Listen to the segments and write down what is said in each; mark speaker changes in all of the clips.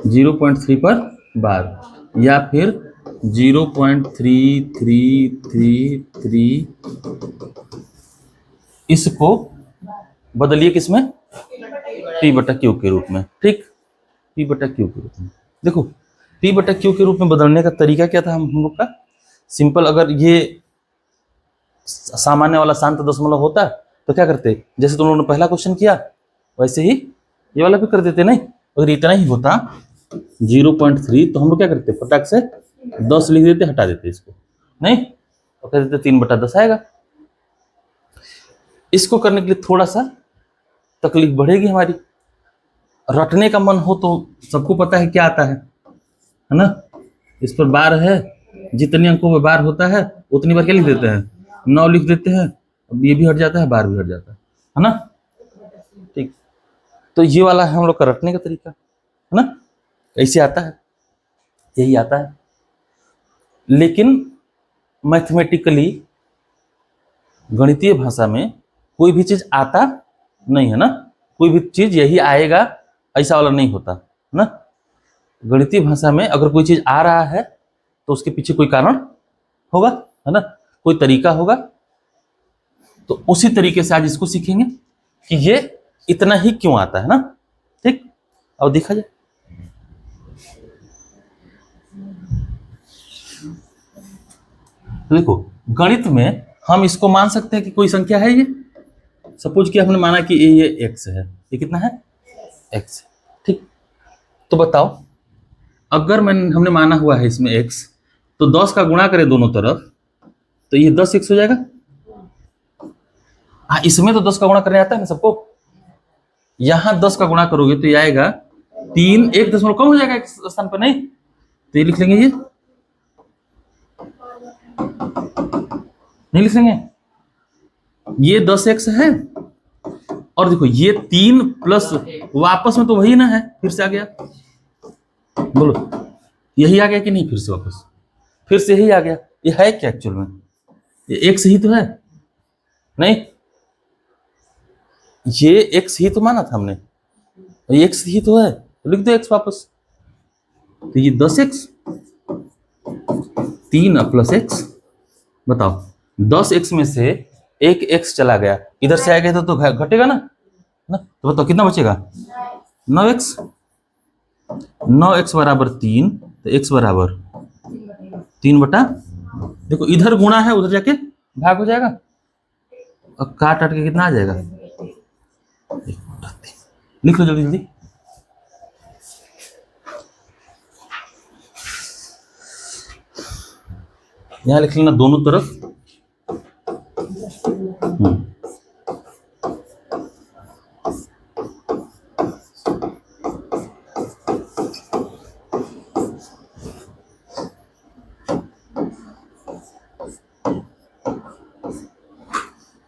Speaker 1: 0.3 पर बार, या फिर 0.3333, इसको बदलिए किसमें, पी बटा क्यू के रूप में। ठीक, पी बटा क्यू के रूप में। देखो पी बटा क्यू के रूप में बदलने का तरीका क्या था हम लोग का, सिंपल, अगर ये सामान्य वाला शांत दशमलव होता तो क्या करते, जैसे तुम लोगों ने पहला क्वेश्चन किया वैसे ही ये वाला भी कर देते। नहीं, अगर इतना ही होता 0.3 तो हम लोग क्या करते, फटाक से 10 लिख देते, हटा देते इसको, नहीं तो कह देते 3/10 आएगा। इसको करने के लिए थोड़ा सा तकलीफ बढ़ेगी हमारी, रटने का मन हो तो सबको पता है क्या आता है ना। इस पर बार है, जितने अंकों में बार होता है उतनी बार क्या लिख देते हैं, 9 लिख देते हैं। अब ये भी हट जाता है, बार भी हट जाता है ना। ठीक, तो ये वाला है हम लोग का रटने का तरीका, है ना, ऐसे आता है, यही आता है। लेकिन मैथमेटिकली, गणितीय भाषा में कोई भी चीज आता नहीं है ना, कोई भी चीज यही आएगा ऐसा वाला नहीं होता ना। गणितीय भाषा में अगर कोई चीज आ रहा है तो उसके पीछे कोई कारण होगा, है ना, कोई तरीका होगा। तो उसी तरीके से आज इसको सीखेंगे कि ये इतना ही क्यों आता है ना। ठीक, अब देखा जाए, देखो गणित में हम इसको मान सकते हैं कि कोई संख्या है ये, सपोज कि हमने माना कि ये x है, ये कितना है, x। ठीक, तो बताओ, अगर हमने माना हुआ है इसमें x, तो 10 का गुणा करें दोनों तरफ तो ये 10x हो जाएगा। हाँ, इसमें तो 10 का गुणा करने आता है ना सबको, यहां 10 का गुणा करोगे तो ये आएगा 3, 1 दशमलव कम हो जाएगा एक स्थान पर, नहीं तो ये लिख लेंगे, ये नहीं लिख लेंगे, ये 10x है, और देखो ये 3 प्लस वापस में तो वही ना है, फिर से आ गया, बोलो यही आ गया कि नहीं, फिर से वापस, फिर से यही आ गया। ये है क्या एक्चुअल में, ये x ही तो है, नहीं ये x ही तो माना था हमने, ये x ही तो है, तो लिख दो x वापस। तो ये 10x, 3 प्लस x, बताओ 10x में से एक x चला गया, इधर से आएगा तो घटेगा ना, तो बताओ कितना बचेगा, 9x। 9x बराबर 3, तो x बराबर 3/, देखो इधर गुणा है उधर जाके भाग हो जाएगा, और काट के कितना आ जाएगा, 1/3। लिख लो जल्दी जल्दी, यहां लिख लेना दोनों तरफ।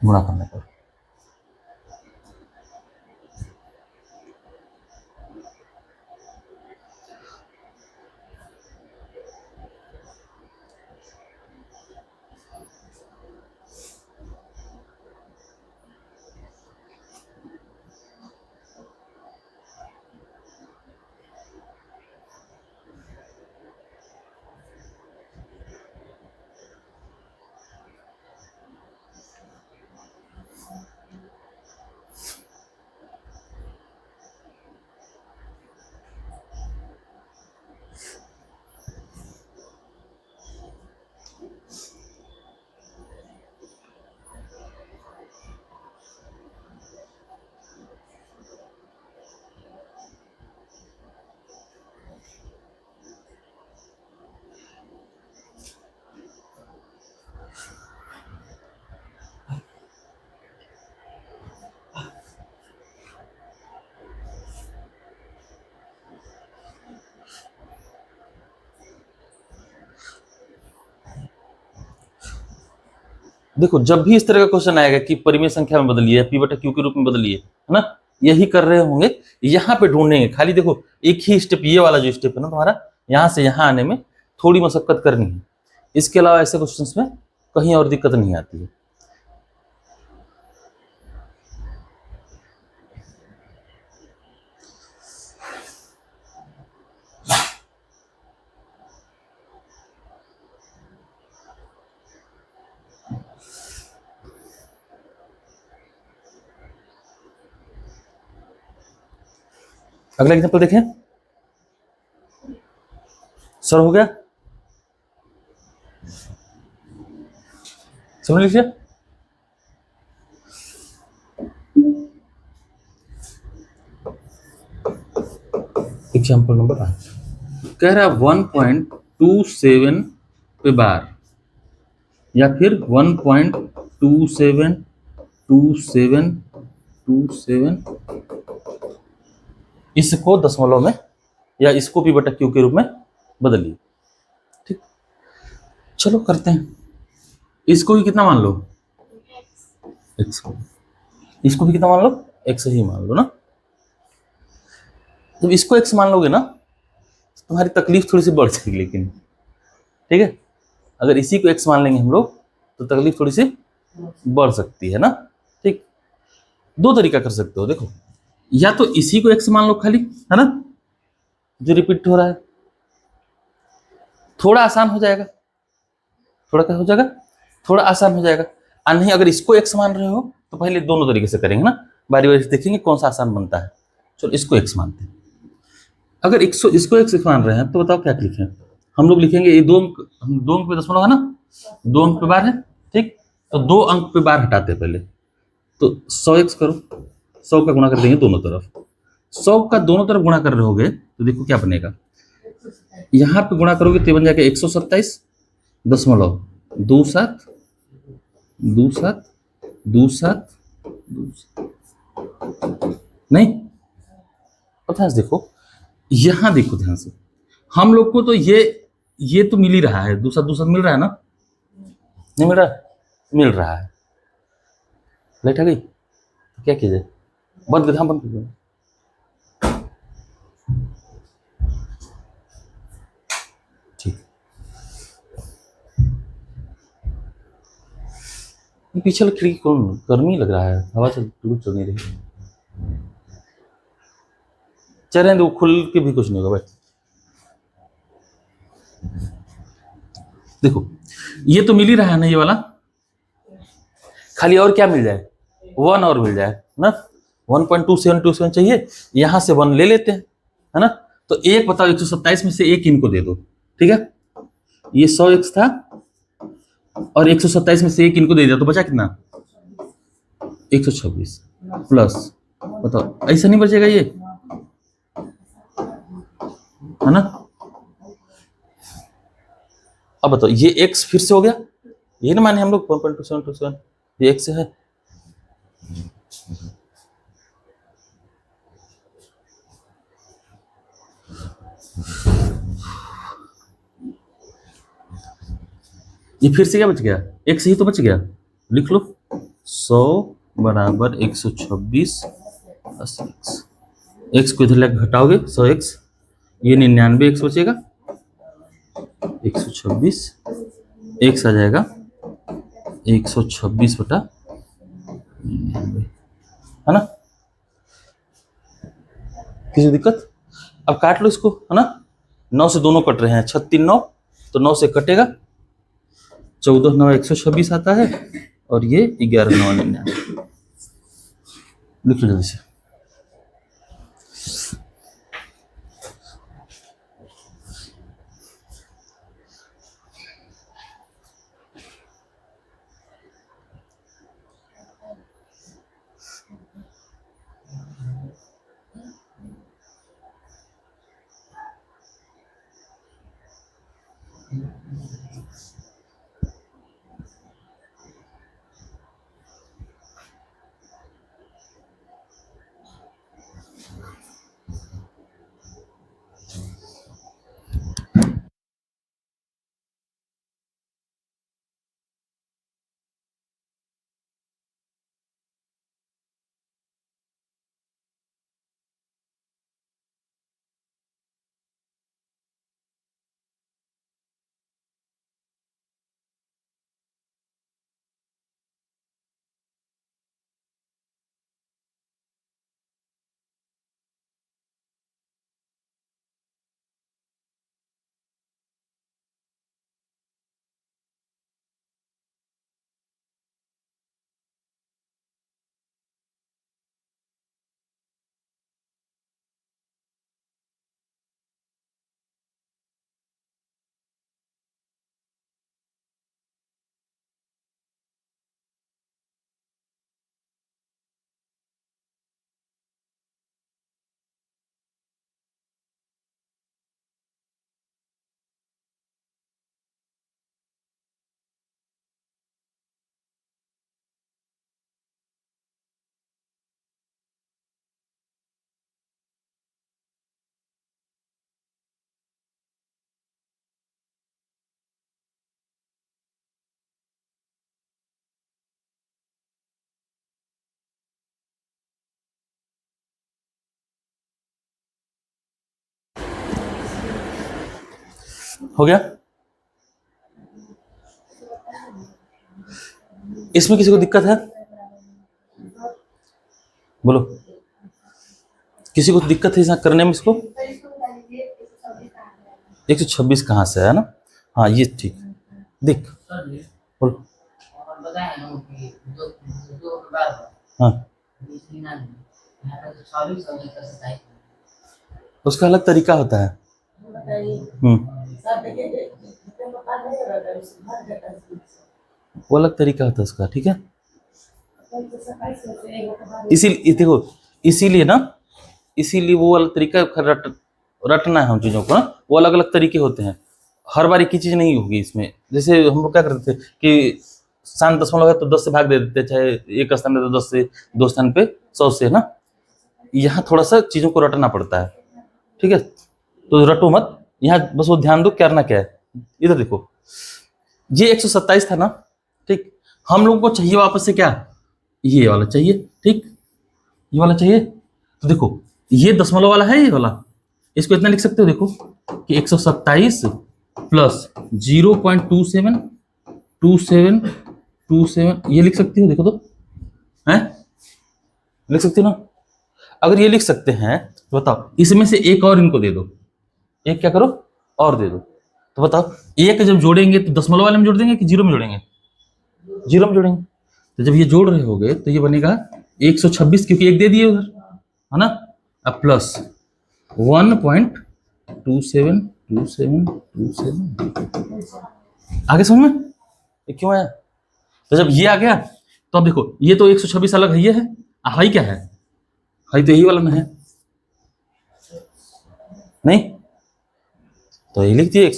Speaker 1: गुणा करने पर देखो, जब भी इस तरह का क्वेश्चन आएगा कि परिमेय संख्या में बदलिए, पी बटा क्यू के रूप में बदलिए, है ना, यही कर रहे होंगे, यहाँ पे ढूंढेंगे खाली। देखो एक ही स्टेप, ये वाला जो स्टेप है ना तुम्हारा, यहाँ से यहाँ आने में थोड़ी मशक्कत करनी है, इसके अलावा ऐसे क्वेश्चन में कहीं और दिक्कत नहीं आती है। अगला एग्जांपल देखें। सर हो गया, समझ लीजिए। एग्जाम्पल नंबर 8 कह रहा है 1.27 पे बार या फिर 1.272727 इसको दशमलव में या इसको पी बटा क्यू के रूप में बदलिए। ठीक, चलो करते हैं। इसको भी कितना मान लो, एक्स को, इसको भी कितना मान लो, एक्स ही मान लो ना। जब इसको एक्स मान लोगे ना तो तुम्हारी तकलीफ थोड़ी सी बढ़ जाएगी, लेकिन ठीक है, अगर इसी को एक्स मान लेंगे हम लोग तो तकलीफ थोड़ी सी बढ़ सकती है ना। ठीक, दो तरीका कर सकते हो, देखो, या तो इसी को एक्स मान लो खाली, है ना, जो रिपीट हो रहा है, थोड़ा आसान हो जाएगा, थोड़ा क्या हो जाएगा, थोड़ा आसान हो जाएगा। और नहीं, अगर इसको एक्स मान रहे हो तो पहले दोनों तरीके से करेंगे ना, बारी बारी से देखेंगे कौन सा आसान बनता है। चलो इसको एक्स मानते हैं। अगर इसको एक्स मान रहे हैं तो बताओ क्या लिखें। हम लोग लिखेंगे ये दो अंक पे दशमलव है ना, 2 अंक पे बार है। ठीक, तो 2 अंक पे बार हटाते हैं पहले, तो 100x करो, 100 का गुणा कर देंगे दोनों तरफ। 100 का दोनों तरफ गुणा कर रहे होगे तो देखो क्या बनेगा, यहाँ पे गुणा करोगे तो बन जाएगा 127.27 27 27 नहीं, और ध्यान से देखो, यहां देखो ध्यान से, हम लोग को तो ये तो मिल ही रहा है, दूसरा दूसरा मिल रहा है ना, नहीं मिल रहा, मिल रहा है। लाइट आ गई तो क्या कीजिए, बंद कर, हाँ बंद कर। ठीक, पीछे वाली खिड़की कौन, गर्मी लग रहा है, हवा चल नहीं रही। चलें तो खुल के भी कुछ नहीं होगा भाई। देखो ये तो मिल ही रहा है ना ये वाला, खाली और क्या मिल जाए, 1 और मिल जाए ना, 1.2727 चाहिए, यहां से 1 ले लेते हैं, है ना। तो एक बताओ, 127 में से एक इनको दे दो, ठीक है, ये 100x था और 127 में से एक इनको दे दिया तो बचा कितना, 126 प्लस, बताओ ऐसा नहीं बचेगा ये, है ना। अब बताओ ये x फिर से हो गया, ये ना माने हम लोग 1.2727, ये x है, ये फिर से क्या बच गया, x ही तो बच गया, लिख लो 100 बराबर 126 x को इधर लेकर घटाओगे 100x, ये 99x बचेगा, 126 x आ जाएगा 126 बटा 99, है ना। किसी दिक्कत, अब काट लो इसको, है ना, 9 से दोनों कट रहे हैं, 36 9, तो 9 से कटेगा, 14 9 126 आता है, और ये 11 9 99, लिख लो जल्दी से। हो गया? इसमें किसी को दिक्कत है? बोलो, किसी को दिक्कत है इसे करने में? इसको 126 कहाँ से है ना? हाँ ये ठीक, देख बोलो। हाँ उसका अलग तरीका होता है। वो अलग तरीका होता है उसका, ठीक है। इसीलिए देखो, इसीलिए ना, इसीलिए वो अलग तरीका रटना है हम चीजों को ना, वो अलग अलग तरीके होते हैं। हर बार एक ही चीज नहीं होगी इसमें। जैसे हम लोग क्या करते थे कि स्थान दशमलव है तो 10 से भाग दे देते, चाहे एक स्थान है तो 10 से, दो स्थान पे 100 से, है ना। यहाँ थोड़ा सा चीजों को रटना पड़ता है, ठीक है। तो रटो मत, यहाँ बस वो ध्यान दो करना क्या है। इधर देखो, ये 127 था ना, ठीक। हम लोगों को चाहिए वापस से क्या, ये वाला चाहिए, ठीक। ये वाला चाहिए, तो देखो ये दशमलव वाला है, ये वाला, इसको इतना लिख सकते हो देखो कि 127 प्लस 0.2727, ये लिख सकती हो, देखो तो है, लिख सकती हो ना। अगर ये लिख सकते हैं तो बताओ, इसमें से एक और इनको दे दो, एक क्या करो और दे दो, तो बताओ एक जब जोड़ेंगे तो दशमलव वाले में जोड़ देंगे कि जीरो में जोड़ेंगे? जीरो में जोड़ेंगे। तो जब ये जोड़ रहे होगे तो ये बनेगा 126, क्योंकि एक दे दिए उधर, है ना। अब प्लस 1.272727, आगे समझ में ये क्यों आया? तो जब ये आ गया तो अब देखो, ये तो 126 अलग है, ये है, हाई क्या है, हाई तो यही वाला ना है, नहीं तो ये लिख दिए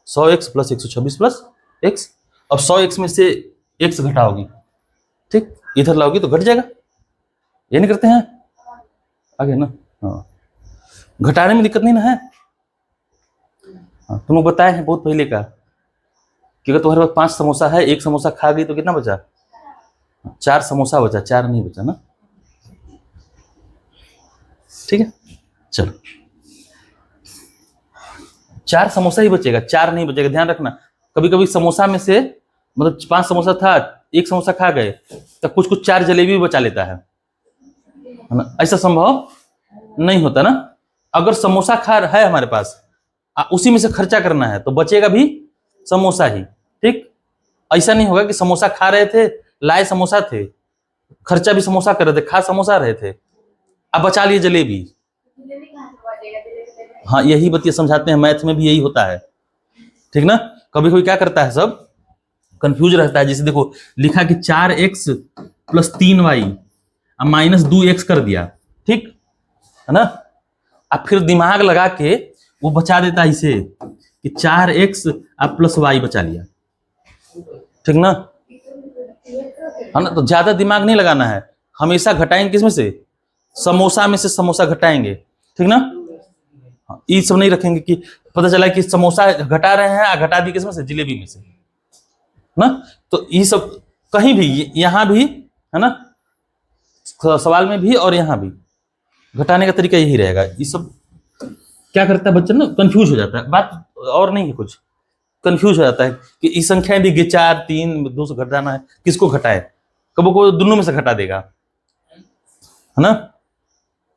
Speaker 1: 100x प्लस 126 प्लस x। अब 100x में से x घटाओगी, ठीक, इधर लाओगी तो घट जाएगा, ये नहीं करते हैं आगे ना। हाँ, घटाने में दिक्कत नहीं ना है। हाँ, तुम लोग बताए हैं बहुत पहले का कि अगर तुम्हारे पास 5 समोसा है, एक समोसा खा गई तो कितना बचा? 4 समोसा बचा, 4 नहीं बचा ना, ठीक है। चलो 4 समोसा ही बचेगा, 4 नहीं बचेगा, ध्यान रखना। कभी कभी समोसा में से, मतलब 5 समोसा था, एक समोसा खा गए तो कुछ कुछ 4 जलेबी भी बचा लेता है ना, ऐसा संभव नहीं होता ना। अगर समोसा खा है हमारे पास, उसी में से खर्चा करना है तो बचेगा भी समोसा ही, ठीक। ऐसा नहीं होगा कि समोसा खा रहे थे, लाए समोसा थे, खर्चा भी समोसा कर रहे थे, खा समोसा रहे थे, अब बचा लिए जलेबी। हाँ यही बतिया समझाते हैं, मैथ में भी यही होता है, ठीक ना। कभी कभी क्या करता है, सब कंफ्यूज रहता है। जैसे देखो लिखा कि 4x प्लस 3y अब माइनस 2x कर दिया, ठीक है ना। अब फिर दिमाग लगा के वो बचा देता है इसे कि 4x अब प्लस y बचा लिया, ठीक ना, है ना। तो ज्यादा दिमाग नहीं लगाना है, हमेशा घटाएंगे किसमें से, समोसा में से समोसा घटाएंगे, ठीक ना। ये सब नहीं रखेंगे कि पता चला कि समोसा घटा रहे हैं, घटा दी किसमें से, जलेबी में से ना। तो ये सब कहीं भी, यहां भी है ना, सवाल में भी और यहां भी घटाने का तरीका यही रहेगा। ये सब क्या करता है बच्चा ना, कंफ्यूज हो जाता है, बात और नहीं है कुछ, कंफ्यूज हो जाता है कि ये संख्या दी गई 4 3 2 से घटाना है, किसको घटाए, कभी को दोनों में से घटा देगा, है ना।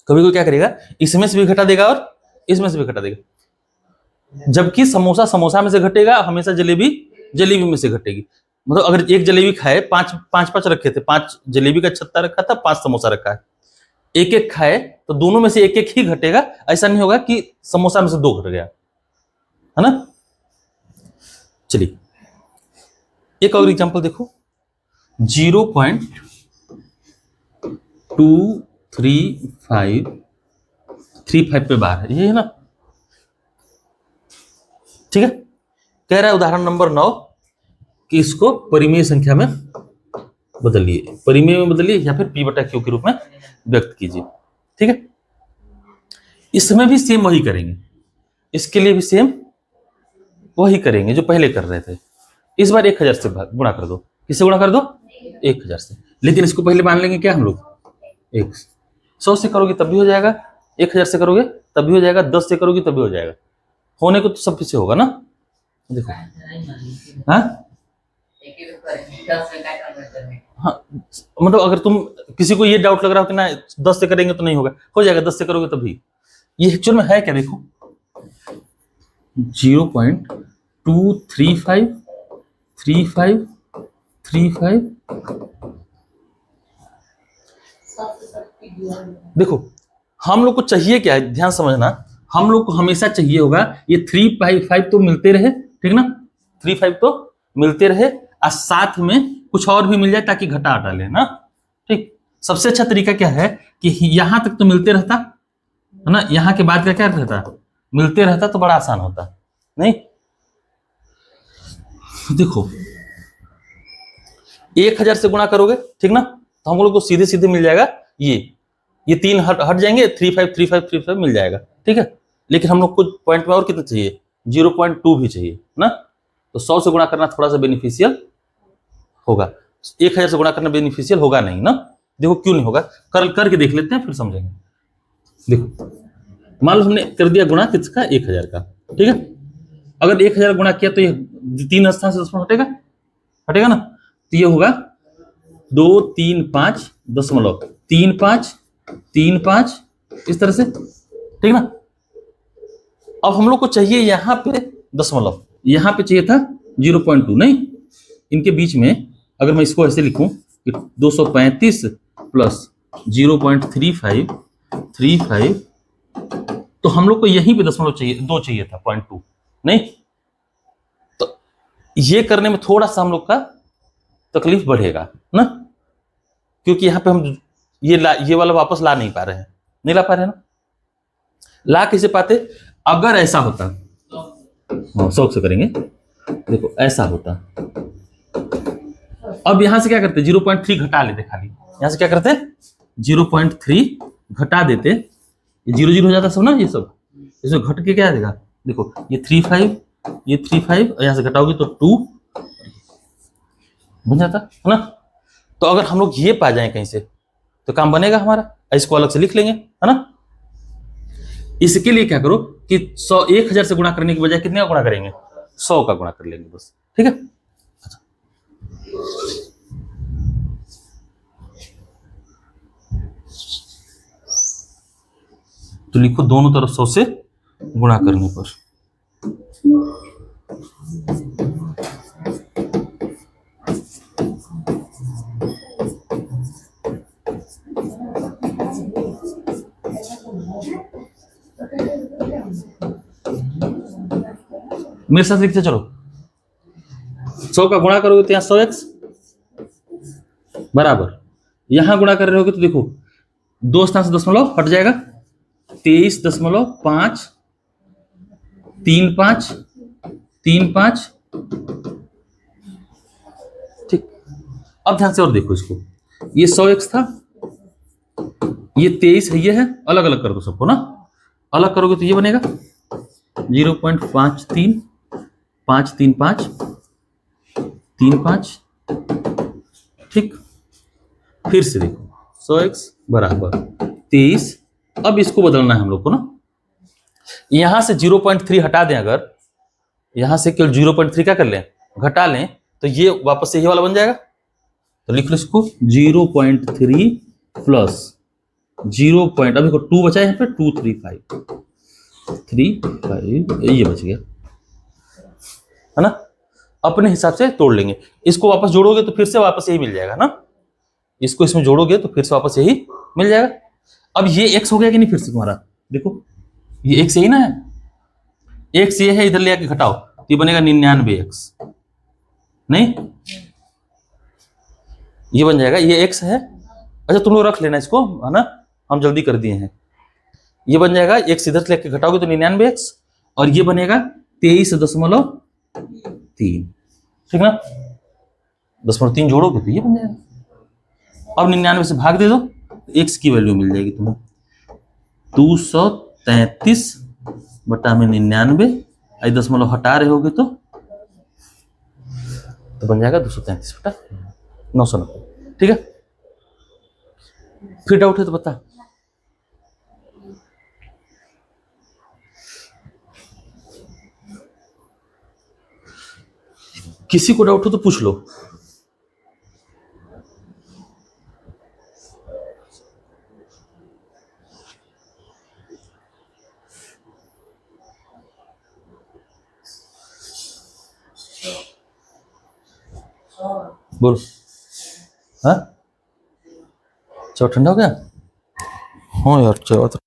Speaker 1: कभी को क्या करेगा, इसमें से भी घटा देगा और इसमें से भी घटा देगा। जबकि समोसा समोसा में से घटेगा, हमेशा जलेबी जलेबी में से घटेगी। मतलब अगर एक जलेबी खाए, पांच पांच रखे थे, 5 जलेबी का छत्ता रखा था, 5 समोसा रखा है, एक एक खाए तो दोनों में से एक एक ही घटेगा। ऐसा नहीं होगा कि समोसा में से 2 घट गया, है ना। चलिए एक और एग्जांपल देखो, 0.23535 पे बार है, ये है ना, ठीक है। कह रहा है उदाहरण नंबर 9 कि इसको परिमेय संख्या में बदलिए, परिमेय में बदलिए या फिर p/q के रूप में व्यक्त कीजिए, ठीक है। इसमें भी सेम वही करेंगे, इसके लिए भी सेम वही करेंगे जो पहले कर रहे थे। इस बार 1000 से गुणा कर दो, किससे गुणा कर दो, 1000 से। लेकिन इसको पहले मान लेंगे क्या हम लोग, 100 से करोगे तब भी हो जाएगा, 1000 से करोगे तब भी हो जाएगा, 10 से करोगे तब भी हो जाएगा, होने को तो सब से होगा ना। देखो हाँ हाँ, मतलब अगर तुम किसी को ये डाउट लग रहा हो कि ना 10 से करेंगे तो नहीं होगा, हो जाएगा, 10 से करोगे तभी। ये एक्चुअल में है क्या, देखो 0.2353535। देखो हम लोग को चाहिए क्या है, ध्यान समझना, हम लोग को हमेशा चाहिए होगा ये 3 5 तो मिलते रहे, ठीक ना, 3 5 तो मिलते रहे और साथ में कुछ और भी मिल जाए ताकि घटा हटा ले ना। ठीक, सबसे अच्छा तरीका क्या है कि यहां तक तो मिलते रहता है ना, यहाँ के बाद का क्या रहता, मिलते रहता तो बड़ा आसान होता नहीं। देखो 1000 से गुणा करोगे, ठीक ना, तो हम लोग को सीधे सीधे मिल जाएगा ये 3 हट जाएंगे, 3 5 मिल जाएगा, ठीक है। लेकिन हम लोग को पॉइंट में और कितना चाहिए, 0.2 भी चाहिए ना, तो 100 से गुणा करना थोड़ा सा बेनिफिशियल होगा, 1000 से गुणा करना बेनिफिशियल होगा नहीं ना। देखो क्यों नहीं होगा, करके देख लेते हैं फिर समझेंगे। देखो मान लो हमने कर दिया गुणा किसका, 1000 का, ठीक है। अगर 1000 गुणा किया तो ये 3 स्थान से 10 हटेगा, हटेगा ना, तो ये होगा 235.35 इस तरह से, ठीक ना। अब हम लोग को चाहिए यहाँ पे दशमलव, यहाँ पे चाहिए था 0.2 नहीं, इनके बीच में अगर मैं इसको ऐसे लिखूं कि 235 प्लस 0.3535, तो हम लोग को यहीं पे दशमलव चाहिए, 2 चाहिए था, 0.2 नहीं। तो ये करने में थोड़ा सा हम लोग का तकलीफ बढ़ेगा ना, क्योंकि यहाँ पे हम ये वाला वापस ला नहीं पा रहे हैं, नहीं ला पा रहे हैं ना। ला कैसे पाते, अगर ऐसा होता, हाँ शौक से करेंगे, देखो ऐसा होता, अब यहां से क्या करते, 0.3 घटा लेते, खाली यहां से क्या करते 0.3 घटा देते, ये 0 0 हो जाता सब ना, ये सब इसमें घट के क्या आ जाएगा, देखो ये 3 5, ये 3 5 यहां से घटाओगे तो 2 बन जाता है ना। तो अगर हम लोग ये पा जाए कहीं से तो काम बनेगा हमारा, इसको अलग से लिख लेंगे, है ना। इसके लिए क्या करो कि 1000 से गुणा करने के बजाय कितने का गुणा करेंगे, 100 का गुणा कर लेंगे बस, ठीक है। अच्छा तो लिखो दोनों तरफ 100 से गुणा करने पर, मेरे साथ लिखते चलो, 100 का गुणा करोगे तो यहाँ 100x बराबर, यहां गुणा कर रहे होगे तो देखो 2 स्थान से दशमलव हट जाएगा, 23.53535, ठीक। अब ध्यान से और देखो इसको, ये 100x था, ये 23 है, ये है, अलग अलग कर दो सबको ना, अलग करोगे तो ये बनेगा 0.53535, ठीक। फिर से देखो 100x बराबर 23, अब इसको बदलना है हम लोग को ना, यहां से 0.3 हटा दें, अगर यहां से केवल 0.3 क्या कर लें, घटा लें, तो ये वापस से ये वाला बन जाएगा, तो लिख लो इसको 0.3 प्लस 0. अभी को 2 बचा है यहाँ पे, 235 ये बच गया, है ना। अपने हिसाब से तोड़ लेंगे, इसको वापस जोड़ोगे तो फिर से वापस यही मिल जाएगा ना, इसको इसमें जोड़ोगे तो फिर से वापस यही मिल जाएगा। अब ये x हो गया कि नहीं, फिर से तुम्हारा देखो ये x यही ना है, x ये है, इधर ले आके घटाओ तो ये बनेगा 99x, नहीं ये बन जाएगा, ये x है। अच्छा तुम लोग रख लेना इसको, है ना, हम जल्दी कर दिए हैं। ये बन जाएगा x इधर से लेके घटाओगे तो 99x, और ये बनेगा 23.3, ठीक ना, 0.3 जोड़ोगे तो ये बन जाएगा। अब 99 से भाग दे दो, x की वैल्यू मिल जाएगी तुम्हें 233/99, दशमलव हटा रहे होगे तो बन जाएगा 233/990, ठीक है। फिर डाउट है तो बता। किसी को डाउट हो तो पूछ लो। बोलो। हाँ, चाय ठंडा हो गया? हाँ यार, चाय बात।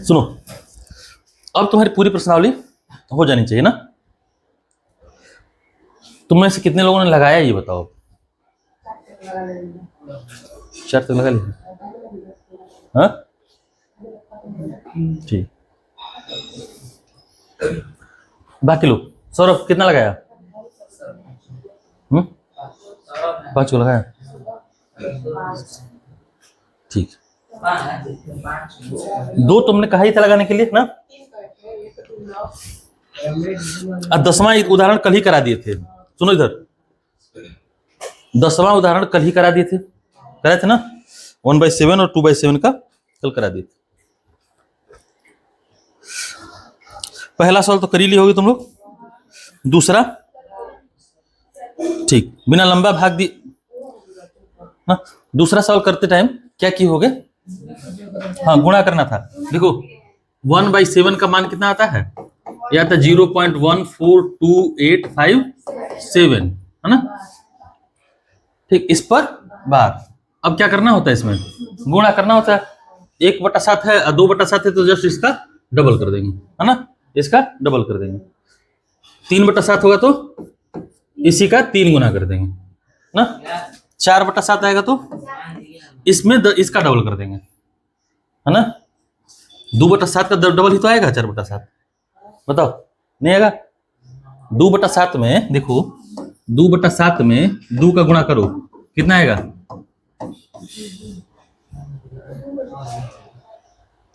Speaker 1: सुनो, अब तुम्हारी पूरी प्रश्नावली हो जानी चाहिए ना। तुम में से कितने लोगों ने लगाया ये बताओ। 4 तक लगा लिया? हाँ, ठीक। बाकी लोग, सौरभ कितना लगाया? 5 को लगाया, ठीक। 2 तुमने कहा ही था लगाने के लिए ना। और 10वां उदाहरण कल ही करा दिए थे। सुनो इधर, 10वां उदाहरण कल ही करा दिए थे, कराए थे ना। 1/7 और 2/7 का कल करा दिए थे। पहला सवाल तो कर ही ली होगी तुम लोग। दूसरा, ठीक, बिना लंबा भाग दिए ना। दूसरा सवाल करते टाइम क्या की होगे? हाँ, गुणा करना था। देखो 1/7 का मान कितना आता है? या था 0.14287, है ना। ठीक, इस पर बार। अब क्या करना होता है? इसमें गुणा करना होता है। 1/7 है और 2/7 है, तो जस्ट इसका डबल कर देंगे, है ना। इसका डबल कर देंगे। 3/7 होगा तो इसी का 3 गुना कर देंगे ना। 4/7 आएगा तो इसमें इसका डबल कर देंगे, है ना। 2/7 का डबल ही तो आएगा 4/7। बताओ, नहीं आएगा? 2/7 में देखो, 2/7 में 2 का गुणा करो, कितना आएगा?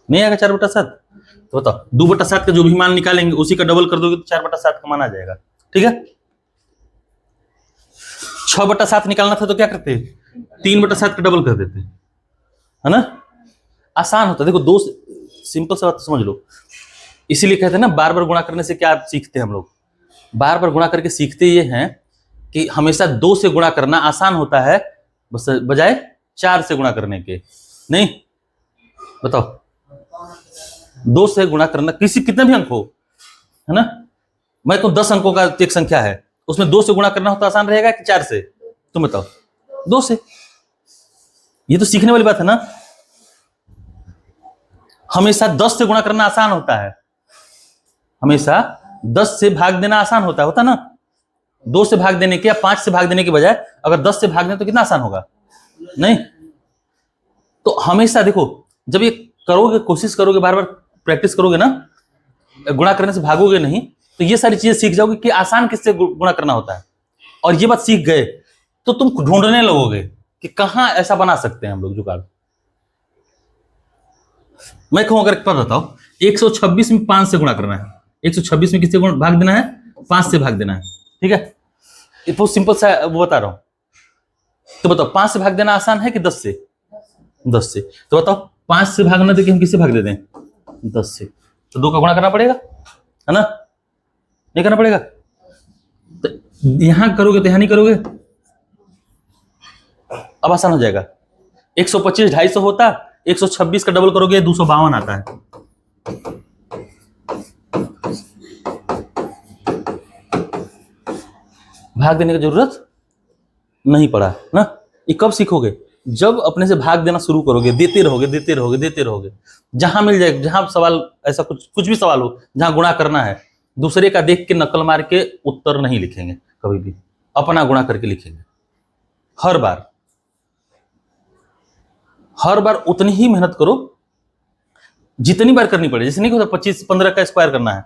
Speaker 1: नहीं आएगा 4/7। तो बताओ, 2/7 का जो भी मान निकालेंगे उसी का डबल कर दोगे तो 4/7 का मान आ जाएगा। ठीक है। 6/7 निकालना था तो क्या करते? 3/7 का डबल कर देते, है ना। आसान होता है। देखो, 2 सिंपल सा बात समझ लो। इसीलिए कहते हैं ना, बार बार गुणा करने से क्या सीखते हैं हम लोग? बार बार गुणा करके सीखते ये हैं कि हमेशा 2 से गुणा करना आसान होता है बस, बजाय 4 से गुणा करने के। नहीं, बताओ, 2 से गुणा करना किसी कितने भी अंक हो, है ना। मैं तो 10 अंकों का एक संख्या है, उसमें 2 से गुणा करना हो तो आसान रहेगा कि 4 से? तुम बताओ। 2 से। ये तो सीखने वाली बात है ना। हमेशा 10 से गुणा करना आसान होता है, हमेशा 10 से भाग देना आसान होता ना। 2 से भाग देने के या 5 से भाग देने के बजाय अगर 10 से भाग दें तो कितना आसान होगा? नहीं। तो हमेशा देखो, जब ये करोगे, कोशिश करोगे, बार बार प्रैक्टिस करोगे ना, गुणा करने से भागोगे नहीं, तो ये सारी चीजें सीख जाओगे कि आसान किससे गुणा करना होता है। और ये बात सीख गए तो तुम ढूंढने लगोगे कि कहां ऐसा बना सकते हैं हम लोग जुगाड़, मैं कहूँ अगर पर बताओ 126 में 5 से गुणा करना है, 126 में किससे भाग देना है, 5 से भाग देना है, ठीक है। ये बहुत सिंपल सा वो बता रहा हूं। तो बताओ 5 से भाग देना आसान है कि 10 से? 10 से। तो बताओ 5 से भागना देखिए हम किससे भाग देते हैं, 10 से। तो 2 का गुणा करना पड़ेगा, है ना, नहीं करना पड़ेगा? तो यहां करोगे तो यहां नहीं करोगे, अब आसान हो जाएगा। 125 250 होता, 126 का डबल करोगे 252 आता है। भाग देने की जरूरत नहीं पड़ा ना। ये कब सीखोगे, जब अपने से भाग देना शुरू करोगे, देते रहोगे देते रहोगे देते रहोगे। जहां मिल जाए, जहां सवाल ऐसा कुछ भी सवाल हो जहां गुणा करना है, दूसरे का देख के नकल मार के उत्तर नहीं लिखेंगे कभी भी, अपना गुणा करके लिखेंगे। हर बार उतनी ही मेहनत करो जितनी बार करनी पड़े। जैसे नहीं होता 15 का स्क्वायर करना है,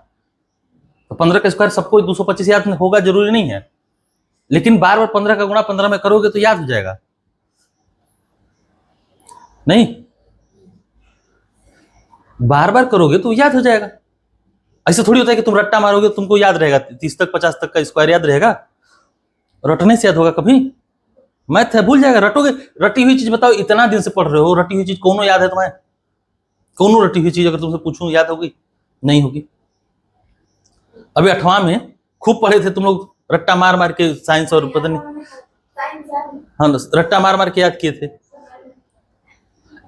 Speaker 1: तो 15 का स्क्वायर सबको 225 याद होगा जरूरी नहीं है, लेकिन बार बार 15 का गुणा 15 में करोगे तो याद हो जाएगा। नहीं, बार बार करोगे तो याद हो जाएगा। ऐसा थोड़ी होता है कि तुम रट्टा मारोगे तुमको याद रहेगा, 30 तक 50 तक का स्क्वायर याद रहेगा, रटने से याद होगा कभी? मैथ है, भूल जाएगा। रटोगे, रटी हुई चीज बताओ, इतना दिन से पढ़ रहे हो, रटी हुई चीज कौन याद है तुम्हें? कौन रटी हुई चीज अगर तुमसे पूछूं याद होगी? नहीं होगी। अभी 8वां में खूब पढ़े थे तुम लोग, रट्टा मार मार के साइंस और पता नहीं, हाँ रट्टा मार मार के याद किए थे,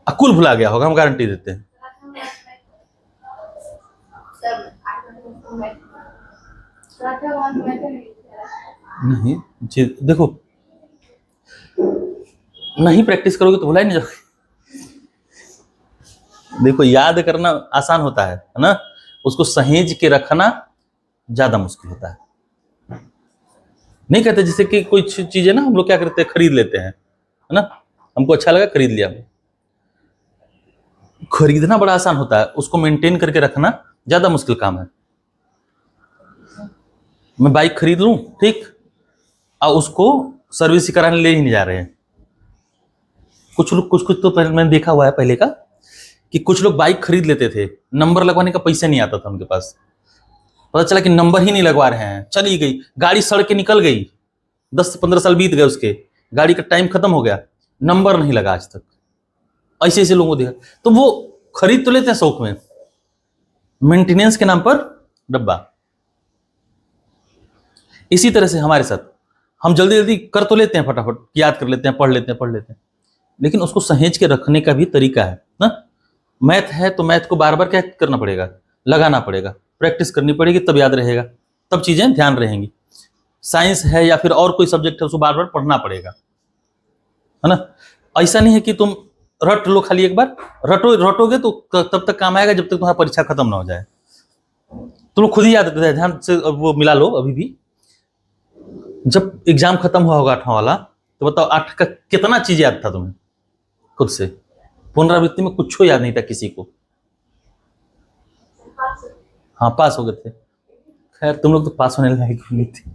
Speaker 1: अकुल भुला गया होगा, हम गारंटी देते हैं। नहीं देखो, नहीं प्रैक्टिस करोगे तो भुला ही नहीं जाओगे। देखो याद करना आसान होता है ना, उसको सहेज के रखना ज्यादा मुश्किल होता है। नहीं कहते जैसे कि कुछ चीजें ना हम लोग क्या करते हैं, खरीद लेते हैं, है ना, हमको अच्छा लगा खरीद लिया। खरीदना बड़ा आसान होता है, उसको मेंटेन करके रखना ज्यादा मुश्किल काम है। मैं बाइक खरीद लूं, ठीक, और उसको सर्विस कराने ले ही नहीं जा रहे हैं। कुछ लोग कुछ तो पहले मैंने देखा हुआ है पहले का, कि कुछ लोग बाइक खरीद लेते थे, नंबर लगवाने का पैसा नहीं आता था उनके पास, पता चला कि नंबर ही नहीं लगवा रहे हैं, चली गई गाड़ी, सड़ के निकल गई, 10 से 15 साल बीत गए उसके, गाड़ी का टाइम खत्म हो गया, नंबर नहीं लगा आज तक। ऐसे ऐसे लोगों को देखा, तो वो खरीद तो लेते हैं शौक में, मेंटेनेंस के नाम पर डब्बा। इसी तरह से हमारे साथ, हम जल्दी जल्दी कर तो लेते हैं, फटाफट याद कर लेते हैं, पढ़ लेते हैं, लेकिन उसको सहेज के रखने का भी तरीका है ना। मैथ है तो मैथ को बार बार क्या करना पड़ेगा, लगाना पड़ेगा, प्रैक्टिस करनी पड़ेगी, तब याद रहेगा, तब चीजें ध्यान रहेंगी। साइंस है या फिर और कोई सब्जेक्ट है, उसको बार बार पढ़ना पड़ेगा, है ना। ऐसा नहीं है कि तुम रट लो खाली एक बार, रटोगे तो तब तक काम आएगा जब तक तुम्हारा परीक्षा खत्म ना हो जाए। तुम लोग खुद ही याद रखते हैं, ध्यान से वो मिला लो। अभी भी जब एग्जाम खत्म हुआ होगा 8वां वाला, तो बताओ 8 का कितना चीज याद था तुम्हें खुद से? पुनरावृत्ति में कुछ याद नहीं था किसी को। हाँ पास हो गए थे, खैर तुम लोग तो पास होने लायक नहीं थे।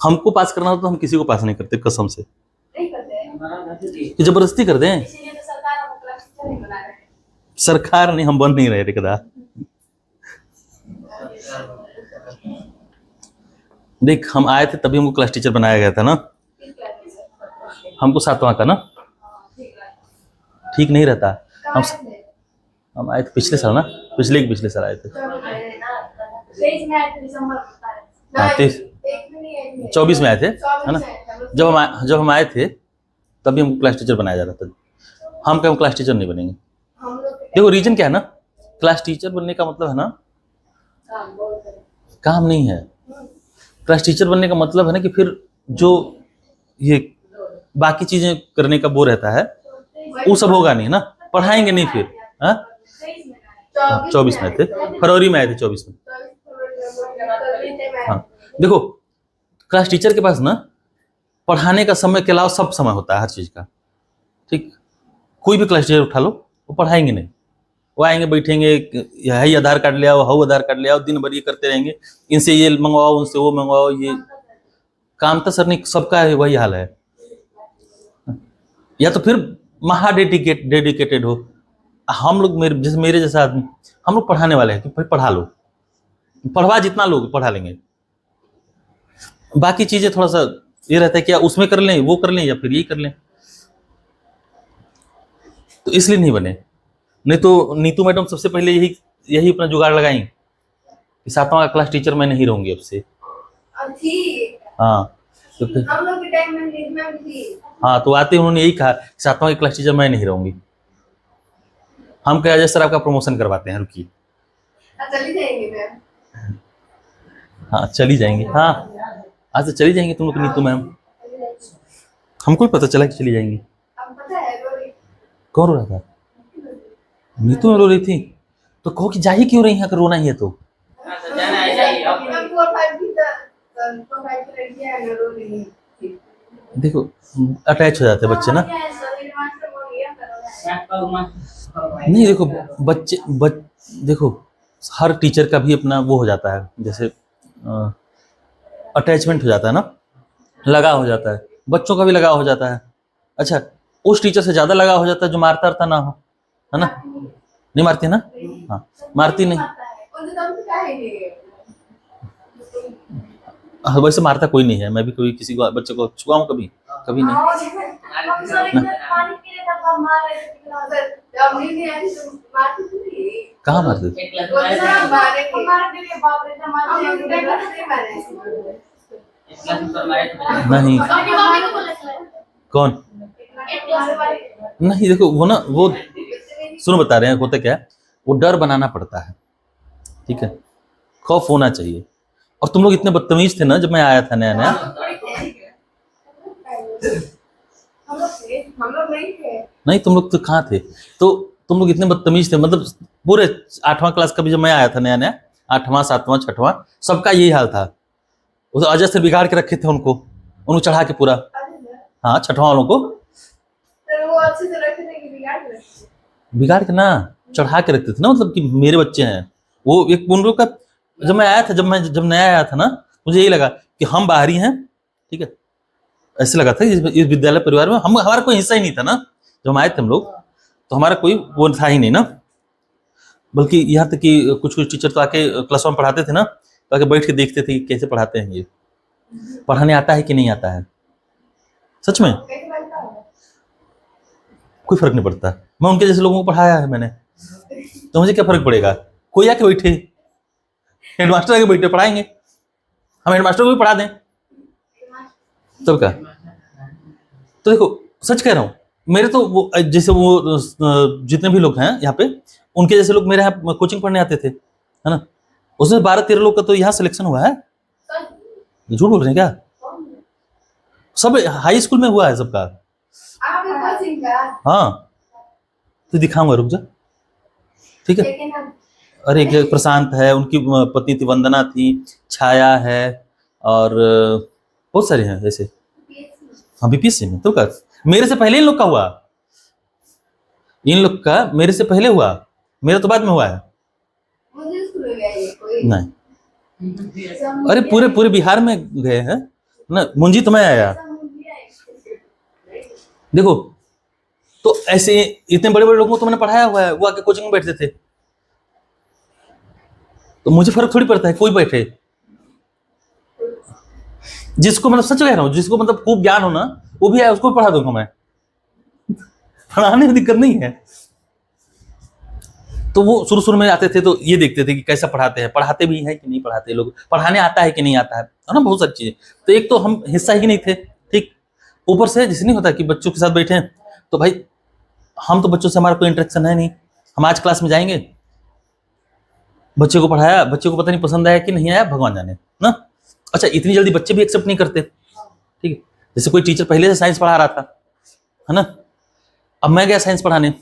Speaker 1: हमको पास करना हो तो हम किसी को पास नहीं करते, कसम से। कि जबरदस्ती कर दें? सरकार नहीं, हम बन नहीं रहे कदा। देख हम आए थे तभी हमको क्लास टीचर बनाया गया था ना, हमको 7वां का ना, ठीक नहीं रहता। हम आए थे पिछले साल ना, पिछले साल आए थे, 24 में आए थे, है ना। जब हम आए थे तभी हमको क्लास टीचर बनाया जा रहा था। हम क्या क्लास टीचर नहीं बनेंगे? देखो रीजन क्या है ना, क्लास टीचर बनने का मतलब है ना, काम नहीं है। क्लास टीचर बनने का मतलब है ना कि फिर जो ये बाकी चीजें करने का वो रहता है, वो सब होगा नहीं ना, पढ़ाएंगे नहीं फिर। हाँ 24 में आए थे, फरवरी में आए थे 24 में। हाँ देखो क्लास टीचर के पास ना पढ़ाने का समय के अलावा सब समय होता है हर चीज का, ठीक। कोई भी क्लास टीचर उठा लो, वो पढ़ाएंगे नहीं, वो आएंगे बैठेंगे, यही आधार कार्ड ले आओ, हाउ आधार कार्ड ले आओ, दिन भर ये करते रहेंगे, इनसे ये मंगवाओ उनसे वो मंगवाओ, ये काम तो सर नहीं, सबका वही हाल है। या तो फिर महा डेडिकेटेड हो। हम लोग मेरे जैसा आदमी, हम लोग पढ़ाने वाले हैं कि भाई पढ़ा लो, पढ़वा जितना लोग पढ़ा लेंगे। बाकी चीजें थोड़ा सा ये रहता है कि उसमें कर लें, वो कर लें, या फिर यही कर लें, तो इसलिए नहीं बने। नहीं तो नीतू मैडम सबसे पहले यही अपना जुगाड़ लगाई कि 7वां क्लास टीचर मैं नहीं रहूंगी अब से। हाँ तो फिर
Speaker 2: हम लोग के टाइम में नीतू मैम थी।
Speaker 1: हाँ, तो आते उन्होंने यही कहा 7वां की क्लास टीचर मैं नहीं रहूंगी। हम कहा अजय सर आपका प्रमोशन करवाते हैं, रुकिए।
Speaker 2: चली जाएंगे मैम।
Speaker 1: हाँ चली जाएंगे, हाँ आज से चली जाएंगे तुम लोग नीतू मैम। हमको भी पता चला कि चली जाएंगी।
Speaker 2: अब पता है रोरी
Speaker 1: कौन रो रहा था? नीतू में रो रही थी, तो कहो कि जा ही क्यों रही है अगर रोना ही है तो।
Speaker 2: हम 4-5 की तो 4-5 की लड़कियां हैं ना, रो रही है।
Speaker 1: देखो अटैच हो जाते हैं बच्चे ना। नहीं देखो देखो हर टीचर का भी अपना वो हो जाता है, जैसे अटैचमेंट हो जाता है ना, लगाव हो जाता है, बच्चों का भी लगाव हो जाता है। अच्छा, उस टीचर से ज्यादा लगाव हो जाता है जो मारता ना हो, है ना? नहीं मारती ना? हाँ मारती नहीं। हाँ, वैसे मारता कोई नहीं है, मैं भी कोई किसी को बच्चे को छुआ हूँ कभी? कभी नहीं। कहाँ मारते थे? नहीं कौन? नहीं देखो वो ना, वो सुनो बता रहे हैं होता क्या है, वो डर बनाना पड़ता है, ठीक है, खौफ होना चाहिए। और तुम लोग इतने बदतमीज थे ना जब मैं आया था नया नया। नहीं तुम लोग तो कहाँ थे, तो तुम लोग इतने बदतमीज थे, मतलब पूरे 8वां क्लास का भी जब मैं आया था नया नया, 8वां 7वां 6वां सबका यही हाल था। वो तो अजय से बिगाड़ के रखे थे उनको चढ़ा के पूरा। हाँ 6वां वालों को बिगाड़ के ना चढ़ा के रखते थे ना, मतलब कि मेरे बच्चे हैं वो। एक उन लोग का जब मैं आया था, जब नया आया था ना, मुझे यही लगा कि हम बाहरी हैं, ठीक है, ऐसे लगा था इस विद्यालय परिवार में हमारा कोई हिस्सा ही नहीं था ना। जब हम आए थे हम लोग तो हमारा कोई वो था ही नहीं ना, बल्कि यहाँ तक कि कुछ टीचर तो आके क्लास में पढ़ाते थे ना, तो आके बैठ के देखते थे कि कैसे पढ़ाते हैं, ये पढ़ाने आता है कि नहीं आता है। सच में कोई फर्क नहीं पड़ता, मैं उनके जैसे लोगों को पढ़ाया है मैंने, तो मुझे क्या फर्क पड़ेगा? कोई आके बैठे, हेडमास्टर आके बैठे पढ़ाएंगे, हम हेडमास्टर को भी पढ़ा दें तब क्या। तो देखो सच कह रहा हूँ, मेरे तो वो जैसे वो जितने भी लोग हैं यहाँ पे, उनके जैसे लोग मेरे यहाँ कोचिंग पढ़ने आते थे, है ना, उसमें 12-13 लोग का तो यहाँ सिलेक्शन हुआ है। झूठ बोल रहे हैं क्या? सब हाई स्कूल में हुआ है सबका। हाँ तो दिखाऊंगा, रुक जा, ठीक है। अरे एक प्रशांत है, उनकी पत्नी थी वंदना थी, छाया है, और बहुत सारे हैं ऐसे। हाँ बीपीएससी में तो का मेरे से पहले इन लोग का हुआ, इन लोग का मेरे से पहले हुआ, मेरा तो बाद में हुआ है। नहीं अरे पूरे बिहार में गए हैं ना, मुंजी तो मैं आया। देखो तो ऐसे इतने बड़े बड़े लोगों को तो मैंने पढ़ाया हुआ है, वो आके कोचिंग में बैठते थे, तो मुझे फर्क थोड़ी पड़ता है कोई बैठे। जिसको मतलब सच कह रहा हूँ, जिसको मतलब खूब ज्ञान हो ना, वो भी है, उसको भी पढ़ा दूंगा मैं, पढ़ाने में दिक्कत नहीं है। तो वो शुरू में आते थे तो ये देखते थे कि कैसा पढ़ाते हैं, पढ़ाते भी हैं कि नहीं पढ़ाते, लोग पढ़ाने आता है कि नहीं आता है ना, बहुत सारी चीजें। तो एक तो हम हिस्सा ही नहीं थे, ठीक, ऊपर से जैसे नहीं होता कि बच्चों के साथ बैठे हैं, तो भाई हम तो बच्चों से हमारा कोई इंटरेक्शन है नहीं, हम आज क्लास में जाएंगे, बच्चे को पढ़ाया, बच्चे को पता नहीं पसंद आया कि नहीं आया, भगवान जाने ना। अच्छा इतनी जल्दी बच्चे भी एक्सेप्ट नहीं करते, ठीक है, जैसे कोई टीचर पहले से साइंस पढ़ा रहा था, है ना, अब मैं गया साइंस पढ़ाने,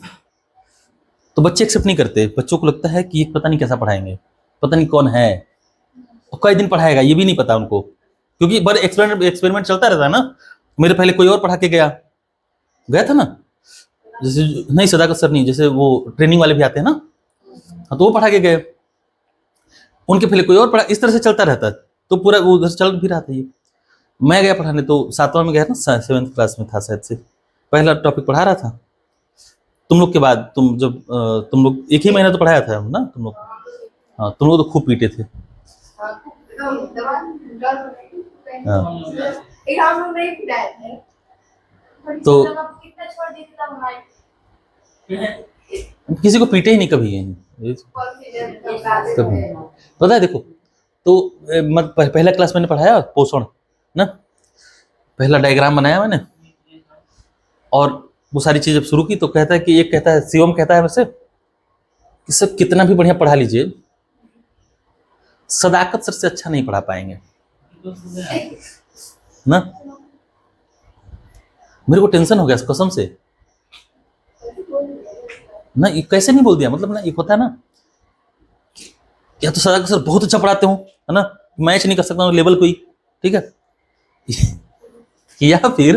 Speaker 1: तो बच्चे एक्सेप्ट नहीं करते, बच्चों को लगता है कि ये पता नहीं कैसा पढ़ाएंगे, पता नहीं कौन है, और कई दिन पढ़ाएगा ये भी नहीं पता उनको, क्योंकि बड़े एक्सपेरिमेंट चलता रहता है ना। मेरे पहले कोई और पढ़ा के गया था ना, जैसे नहीं सदाकत सर नहीं, जैसे वो ट्रेनिंग वाले भी आते हैं ना, हाँ तो वो पढ़ा के गए, उनके पहले कोई और पढ़ा, इस तरह से चलता रहता है, तो पूरा वो उधर चल भी रहा था। ये मैं गया पढ़ाने, तो 7वां में गया ना, 7th क्लास में था शायद से, पहला टॉपिक पढ़ा रहा था, तुम लोग के बाद तुम जब तुम लोग एक ही महीना तो पढ़ाया था हम ना तुम लोग। हाँ, तुम लोग तो खूब पीटे थे। हाँ,
Speaker 2: एक हम लोग नहीं पिटाए थे।
Speaker 1: तो
Speaker 2: कितना छोड़ दिए थे तब हमारे
Speaker 1: किसी को पीटे ही नहीं कभी कभी। पता है देखो, तो पहला क्लास मैंने पढ़ाया पोषण ना, पहला डायग्राम बनाया मैंने, और वो सारी चीज जब शुरू की तो कहता है कि एक कहता है, शिवम कहता है वैसे कि सब कितना भी बढ़िया पढ़ा लीजिए, सदाकत सर से अच्छा नहीं पढ़ा पाएंगे ना। मेरे को टेंशन हो गया कसम से ना, ये कैसे नहीं बोल दिया, मतलब ना एक होता है ना, या तो सदाकत सर बहुत अच्छा पढ़ाते हो है ना, मैच नहीं कर सकता हूँ लेवल कोई, ठीक है या फिर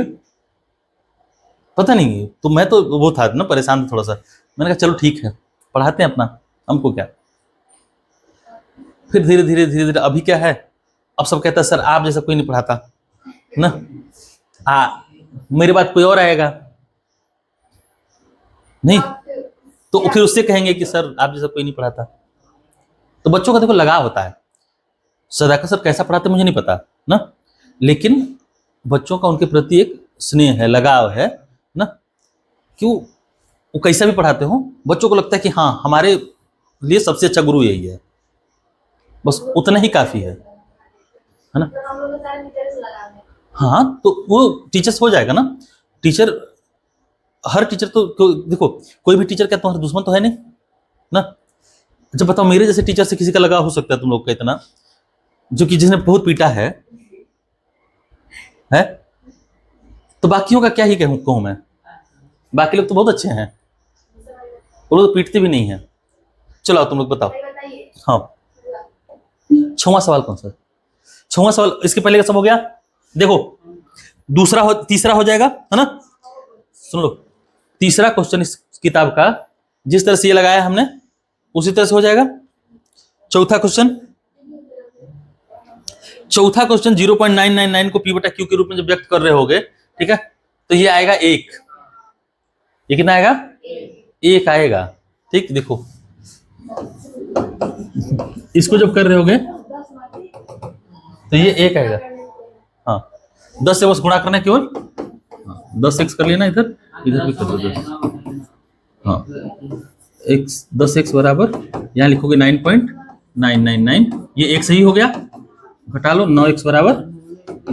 Speaker 1: पता नहीं, तो मैं तो वो था ना परेशान था थोड़ा सा, मैंने कहा चलो ठीक है पढ़ाते हैं अपना, हमको क्या। फिर धीरे धीरे धीरे धीरे अभी क्या है, अब सब कहता है सर आप जैसा कोई नहीं पढ़ाता ना, मेरे बाद कोई और आएगा नहीं, तो फिर उससे कहेंगे कि सर आप जैसा कोई नहीं पढ़ाता। तो बच्चों का देखो लगाव होता है, सदाकत सर कैसा पढ़ाते मुझे नहीं पता ना, लेकिन बच्चों का उनके प्रति एक स्नेह है, लगाव है ना, क्यों वो कैसा भी पढ़ाते हो बच्चों को लगता है कि हाँ हमारे लिए सबसे अच्छा गुरु यही है, बस उतना ही काफी है ना।
Speaker 2: तो हम लोग को सारे टीचर्स लगा दें।
Speaker 1: हाँ तो वो टीचर्स हो जाएगा ना, टीचर हर टीचर तो देखो कोई भी टीचर क्या तुम्हारा दुश्मन तो है नहीं ना। अच्छा बताओ, मेरे जैसे टीचर से किसी का लगाव हो सकता है तुम लोग का इतना, जो कि जिसने बहुत पीटा है तो बाकियों का क्या ही कहूँ मैं, बाकी लोग तो बहुत अच्छे हैं, वो लोग तो पीटते भी नहीं है। चलो तुम लोग बताओ।
Speaker 2: बताइए।
Speaker 1: हाँ, 6वां सवाल कौन सा? 6वां सवाल इसके पहले का सब हो गया, देखो तीसरा हो जाएगा है ना। सुन लो, तीसरा क्वेश्चन इस किताब का जिस तरह से ये लगाया हमने उसी तरह से हो जाएगा। चौथा क्वेश्चन 0.999 को p/q के रूप में जब व्यक्त कर रहे होगे, ठीक है, तो ये आएगा 1, ये कितना आएगा? 1 आएगा, ठीक। देखो इसको जब कर रहे होगे तो ये 1 आएगा, हाँ 10 से बस गुणा करना केवल, 10x कर लेना, इधर भी कर दो 10, हाँ x 10x बराबर यहाँ लिखोगे 9.999, ये 1 सही हो गया, घटा लो 9x बराबर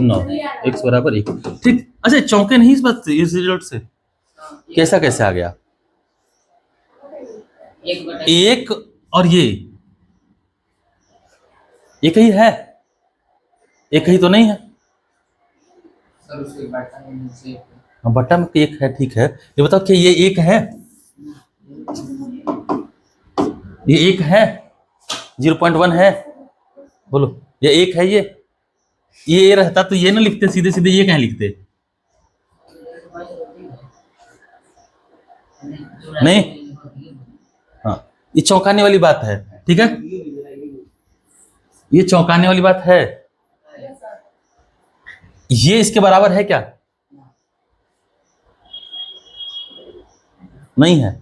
Speaker 1: 9, x बराबर 1, ठीक। अच्छा चौंके नहीं इस बात से, इस रिजल्ट से कैसा कैसे आ गया 1 और ये एक ही है, एक ही तो नहीं है, बट्टा में 1 है, ठीक है। ये बताओ कि ये 1 है, ये 1 है, 0.1 है, बोलो ये 1 है, ये रहता तो ये ना लिखते सीधे सीधे, ये क्या लिखते नहीं। हाँ ये चौंकाने वाली बात है, ठीक है, ये चौंकाने वाली बात है, ये इसके बराबर है क्या? नहीं है,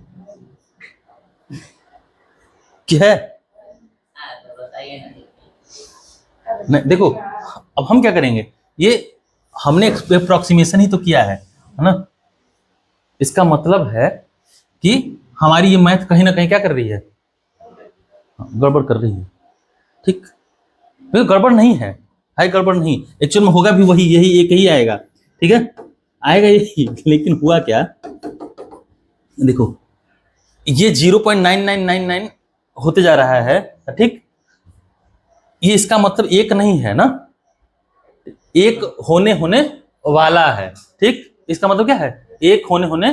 Speaker 1: क्या है? नहीं, देखो अब हम क्या करेंगे, ये हमने अप्रोक्सीमेशन ही तो किया है ना, इसका मतलब है कि हमारी ये मैथ कहीं ना कहीं क्या कर रही है, गड़बड़ कर रही है, ठीक। तो गड़बड़ नहीं है, गड़बड़ नहीं, एक्चुअल में होगा भी वही, यही एक ही आएगा, ठीक है, आएगा यही, लेकिन हुआ क्या देखो, ये 0.9999 होते जा रहा है, ठीक। ये इसका मतलब 1 नहीं है ना, 1 होने वाला है, ठीक। इसका मतलब क्या है, 1 होने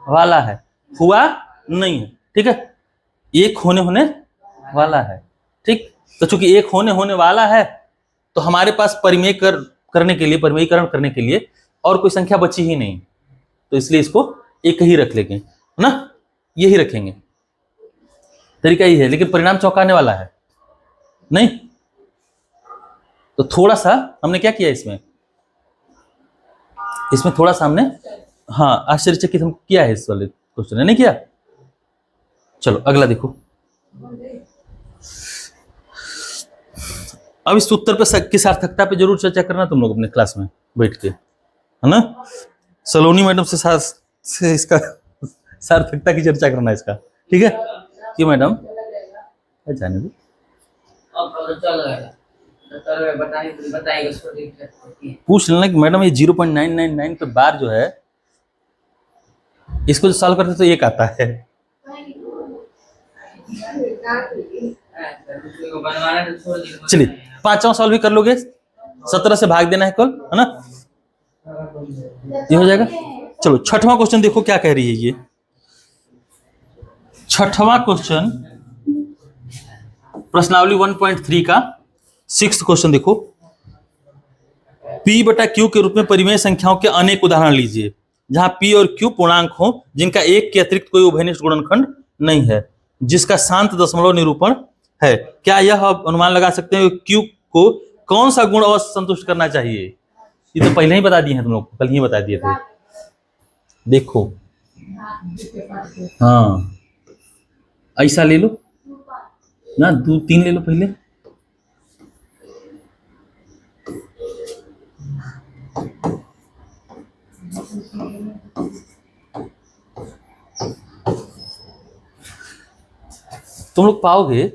Speaker 1: वाला है, हुआ नहीं है, ठीक है, 1 होने वाला है, ठीक। तो चूंकि 1 होने वाला है तो हमारे पास परिमेयकरण करने के लिए और कोई संख्या बची ही नहीं, तो इसलिए इसको 1 ही रख लेंगे ना, यही रखेंगे, तरीका ही है, लेकिन परिणाम चौंकाने वाला है नहीं। तो थोड़ा सा हमने क्या किया इसमें थोड़ा सा हमने हाँ आश्चर्यचकित हम किया है इस वाले क्वेश्चन है, नहीं किया? चलो अगला देखो। अब इस उत्तर पे की सार्थकता पे जरूर चर्चा करना तुम लोग अपने क्लास में बैठ के, है ना? सलोनी मैडम से इसका सार्थकता की चर्चा करना इसका, ठीक है? क्यों मैडम? जाने दो, पूछ लेना कि मैडम ये 0.999 पे बार जो है इसको जो सॉल्व करते तो एक आता है। चलिए पांचवा सॉल्व भी कर लोगे, 17 से भाग देना है कल, है ना? ये हो जाएगा। चलो छठवां क्वेश्चन देखो क्या कह रही है ये। छठवां क्वेश्चन प्रश्नावली 1.3 का 6th क्वेश्चन देखो। P बटा Q के रूप में परिमेय संख्याओं के अनेक उदाहरण लीजिए जहां P और Q पूर्णांक हो जिनका एक के अतिरिक्त कोई उभयनिष्ठ गुणनखंड नहीं है, जिसका शांत दशमलव निरूपण है। क्या यह आप अनुमान लगा सकते हैं कि Q को कौन सा गुण अवश्य संतुष्ट करना चाहिए? ये तो पहले ही बता दिए हैं तुम लोग, कल ही बता दिए थे। देखो हाँ ऐसा ले लो ना, 2 3 ले लो पहले। तुम लोग पाओगे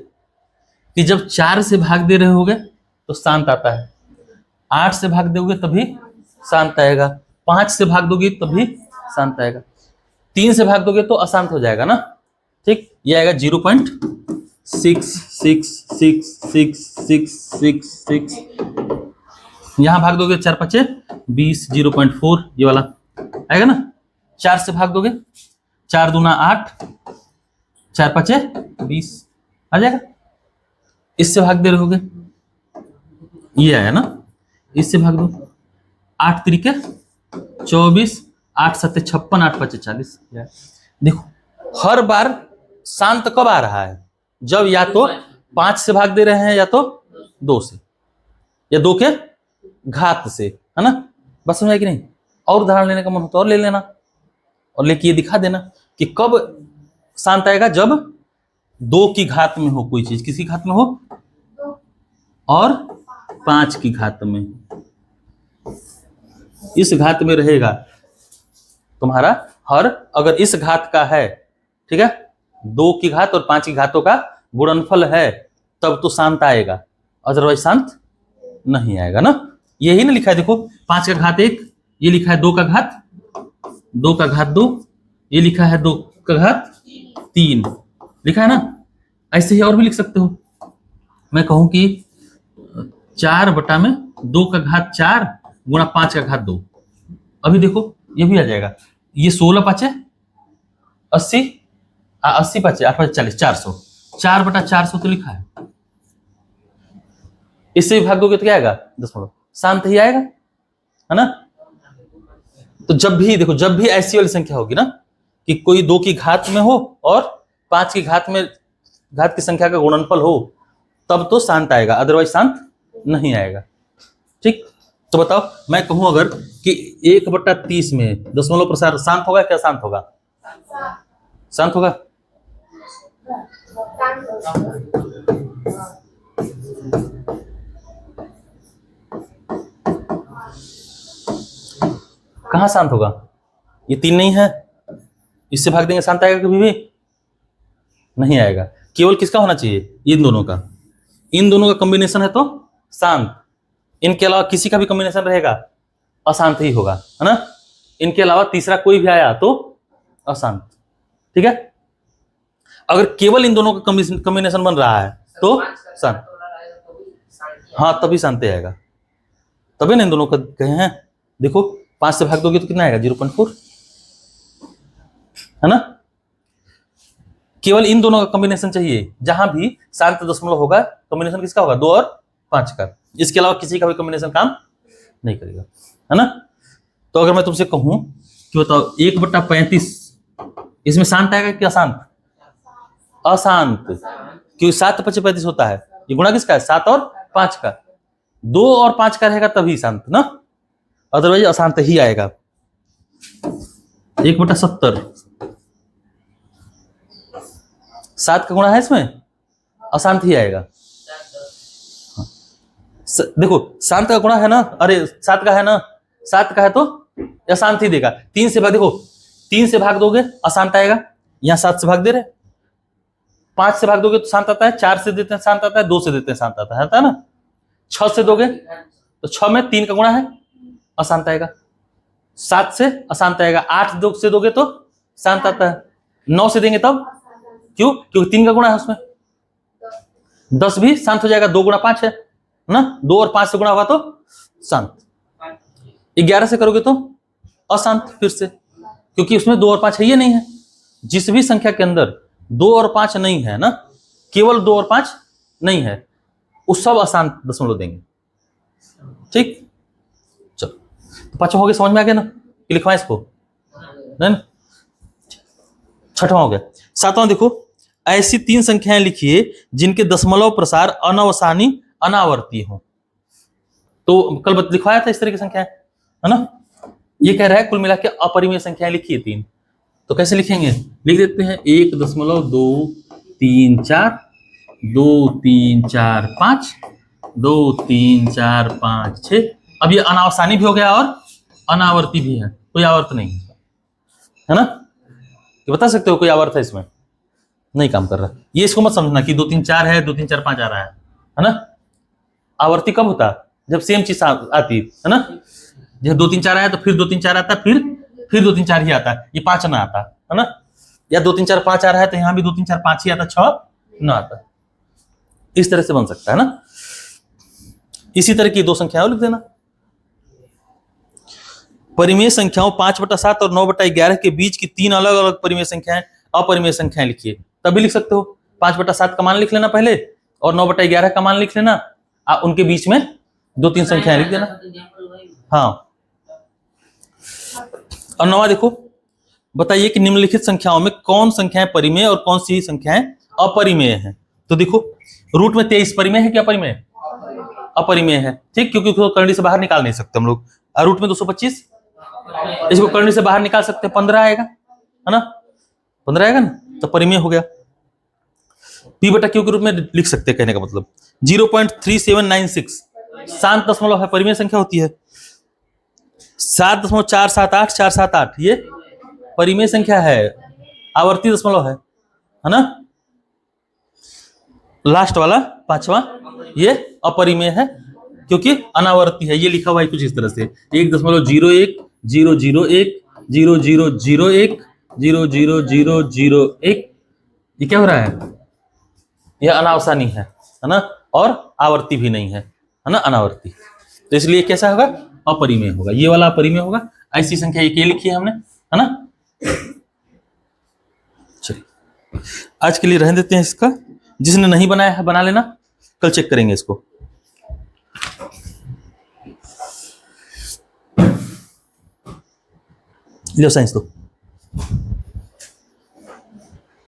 Speaker 1: कि जब 4 से भाग दे रहे होगे तो शांत आता है, 8 से भाग दोगे तभी शांत आएगा, 5 से भाग दोगे तभी शांत आएगा, 3 से भाग दोगे तो अशांत हो जाएगा ना। ठीक, ये आएगा 0.666666। यहां भाग दोगे 4 5 20, 0.4 ये वाला आएगा ना। 4 से भाग दोगे 4 दूना 8, 4 5 20 आ जाएगा। इससे भाग दे रहोगे ये आया ना, इससे भाग दो 8 त्रिके 24, 8 7 56, 8 5 40। देखो हर बार शांत कब आ रहा है? जब या तो 5 से भाग दे रहे हैं या तो 2 से या 2 के घात से, है ना? बस समझ कि नहीं? और उदाहरण लेने का मन हो तो और ले लेना और लेके ये दिखा देना कि कब शांत आएगा। जब 2 की घात में हो कोई चीज, किसी घात में हो और 5 की घात में, इस घात में रहेगा तुम्हारा हर, अगर इस घात का है, ठीक है, 2 की घात और 5 की घातों का गुणनफल है तब तो शांत आएगा, अदरवाइज शांत नहीं आएगा ना। यही ना लिखा है, देखो 5 का घात 1, ये लिखा है 2 का घात 2, ये लिखा है 2 का घात 3 लिखा है ना। ऐसे ही और भी लिख सकते हो। मैं कहूं कि 4 बटा में 2 का घात 4 गुणा 5 का घात 2, अभी देखो ये भी आ जाएगा। ये 16 5 80, 80 5 8 5 40, 400, 4 बटा 400 तो लिखा है। इससे भी भाग दोगे तो क्या आएगा? दशमलव, शांत ही आएगा, है ना। तो जब भी देखो, जब भी ऐसी वाली संख्या होगी ना कि कोई 2 की घात में हो और 5 की घात में, घात की संख्या का गुणनफल हो, तब तो शांत आएगा, अदरवाइज शांत नहीं आएगा। ठीक, तो बताओ मैं कहूं अगर कि 1/30 में दशमलव प्रसार शांत होगा क्या शांत होगा? शांत होगा। कहां शांत होगा? ये 3 नहीं है, इससे भाग देंगे, शांत आएगा? कभी भी नहीं आएगा। केवल किसका होना चाहिए? इन दोनों का, इन दोनों का कॉम्बिनेशन है तो शांत, इनके अलावा किसी का भी कॉम्बिनेशन रहेगा अशांत ही होगा, है ना। इनके अलावा तीसरा कोई भी आया तो अशांत। ठीक है, अगर केवल इन दोनों का कॉम्बिनेशन बन रहा है तो शांत, हाँ तभी शांति आएगा, तभी ना इन दोनों का कहे हैं। देखो 5 से भाग दोगे तो कितना आएगा? 0.4, है ना। केवल इन दोनों का कॉम्बिनेशन चाहिए, जहां भी शांत दशमलव होगा कॉम्बिनेशन किसका होगा? 2 और 5 का, इसके अलावा किसी का भी कॉम्बिनेशन काम नहीं करेगा, है ना। तो अगर मैं तुमसे कहूं कि बताओ 1/35 इसमें शांत आएगा कि अशांत? अशांत, क्योंकि 7 5 35 होता है, ये गुणा किसका है? 7 और 5 का, 2 और 5 का रहेगा तभी शांत ना, अदरवाइज अशांत ही आएगा। 1/70 7 का गुणा है इसमें, अशांत ही आएगा। देखो शांत का गुणा है ना, अरे 7 का है ना, 7 का है तो अशांत ही देगा। 3 से भाग, देखो 3 से भाग दोगे अशांत आएगा, यहाँ 7 से भाग दे रहे, 5 से भाग दोगे तो शांत आता है, 4 से देते हैं शांत आता है, 2 से देते हैं शांत आता है ना। 6 से दोगे तो 6 में 3 का गुणा है, अशांत आएगा। 7 से अशांत आएगा, 8 से दोगे तो शांत आता है, 9 से देंगे तब, क्यों? क्योंकि 3 का गुणा है उसमें। 10 भी शांत हो जाएगा, 2 गुणा 5 है ना, 2 और 5 से गुणा होगा तो शांत। 11 से करोगे तो अशांत फिर से, क्योंकि उसमें 2 और 5 है, ये नहीं है। जिस भी संख्या के अंदर 2 और 5 नहीं है ना, केवल 2 और 5 नहीं है, उस सब अशांत दशमलव देंगे। ठीक, चलो तो 5वां हो गया, समझ में आ गया ना कि लिखवाएं इसको, नहीं? 6वां हो गया। 7वां देखो, ऐसी 3 संख्याएं लिखिए जिनके दशमलव प्रसार अनवसानी अनावर्ती हो। तो कल लिखवाया था इस तरह की संख्याएं, है ना। ये कह रहा है कुल मिला के अपरिमेय संख्याएं लिखिए 3। तो कैसे लिखेंगे? लिख देते हैं 1.234, 2 3 4 5, 2 3 4 5 6। अब ये अनावसानी भी हो गया और अनावर्ती भी है, कोई आवर्त नहीं है ना। ये बता सकते हो कोई आवर्त है इसमें? नहीं काम कर रहा। ये इसको मत समझना कि 2 3 4 है, 2 3 4 5 आ रहा है ना। आवर्ती कब होता? जब सेम चीज आती है ना। जब 2 3 4 आया तो फिर 2 3 4 आता, फिर 2 3 4 ही आता, ये 5 ना आता, है ना। या 2 3 4 5 आ रहा है तो यहां भी 2 3 4 5 ही आता, 6 ना आता। इस तरह से बन सकता है ना। इसी तरह की 2 संख्याएं लिख देना। परिमेय संख्याओं 5/7 और 9/11 के बीच की 3 अलग अलग परिमेय संख्याएं अपरिमेय संख्याएं लिखिए। तभी लिख सकते हो। 5/7 का मान लिख लेना पहले और 9/11 का मान लिख लेना, उनके बीच में 2-3 संख्याएं लिख देना। हाँ, और 9वां देखो, बताइए कि निम्नलिखित संख्याओं में कौन संख्याएं परिमेय और कौन सी संख्याएं अपरिमेय हैं। तो देखो रूट में 23 परिमेय है क्या अपरिमेय? अपरिमेय है, ठीक, क्योंकि उसको करनी से बाहर निकाल नहीं सकते हम लोग। रूट में 225, इसको करनी से बाहर निकाल सकते हैं, 15 आएगा, है ना। 15 आएगा ना, तो परिमेय हो गया। P/Q के रूप में लिख सकते हैं, कहने का मतलब 0.3796 शांत दशमलव है, परिमेय संख्या होती है। 7.478 478 ये परिमेय संख्या है, आवर्ती दशमलव है ना। लास्ट वाला 5वां ये अपरिमेय है क्योंकि अनावर्ती है। ये लिखा हुआ है कुछ इस तरह से 1.01 001 0001 00001। ये क्या हो रहा है? ये अनावसानी है ना, और आवर्ती भी नहीं है ना, अनावर्ती। तो इसलिए कैसा होगा? अपरिमेय होगा। ये वाला अपरिमेय होगा। ऐसी संख्या एक ये लिखी है हमने, है ना। चलिए आज के लिए रहने देते हैं इसका। जिसने नहीं बनाया है बना लेना, कल चेक करेंगे इसको। लो साइंस दो।